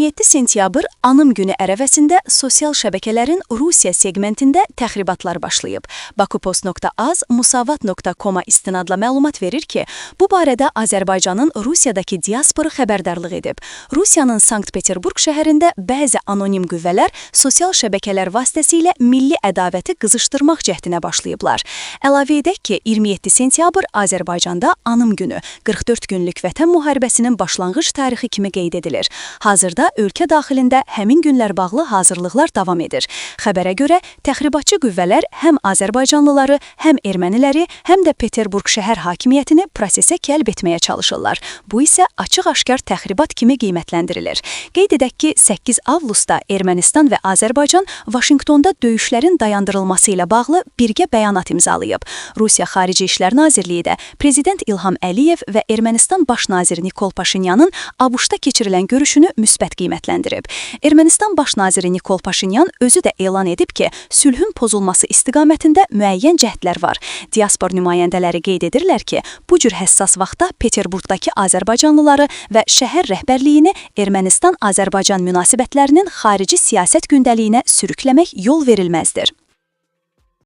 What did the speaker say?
27 sentyabr Anım günü ərəfəsində sosial şəbəkələrin Rusiya segmentində təxribatlar başlayıb. Bakupost.az musavat.com-a istinadla məlumat verir ki, bu barədə Azərbaycanın Rusiyadakı diasporu xəbərdarlıq edib. Rusiyanın Sankt-Peterburg şəhərində bəzi anonim qüvvələr sosial şəbəkələr vasitəsilə milli ədavəti qızışdırmaq cəhdinə başlayıblar. Əlavə edək ki, 27 sentyabr Azərbaycanda Anım günü 44 günlük Vətən müharibəsinin başlanğıc tarixi kimi qeyd edilir. Hazırda ölkə daxilində həmin günlər bağlı hazırlıqlar davam edir. Xəbərə görə təxribatçı qüvvələr həm Azərbaycanlıları, həm erməniləri, həm də Peterburg şəhər hakimiyyətini prosesə cəlb etməyə çalışırlar. Bu isə açıq-aşkar təxribat kimi qiymətləndirilir. Qeyd edək ki, 8 avqustda Ermənistan və Azərbaycan Vaşinqtonda döyüşlərin dayandırılması ilə bağlı birgə bəyanat imzalayıb. Rusiya Xarici İşlər Nazirliyi də Prezident İlham Əliyev və Ermənistan Baş naziri Nikol Paşinyanın ABŞ-da keçirilən görüşünü müsbət qiymətləndirib. Ermənistan Baş naziri Nikol Paşinyan özü də elan edib ki, sülhün pozulması istiqamətində müəyyən cəhdlər var. Diaspor nümayəndələri qeyd edirlər ki, bu cür həssas vaxtda Peterburqdakı Azərbaycanlıları və şəhər rəhbərliyini Ermənistan-Azərbaycan münasibətlərinin xarici siyasət gündəliyinə sürükləmək yol verilməzdir.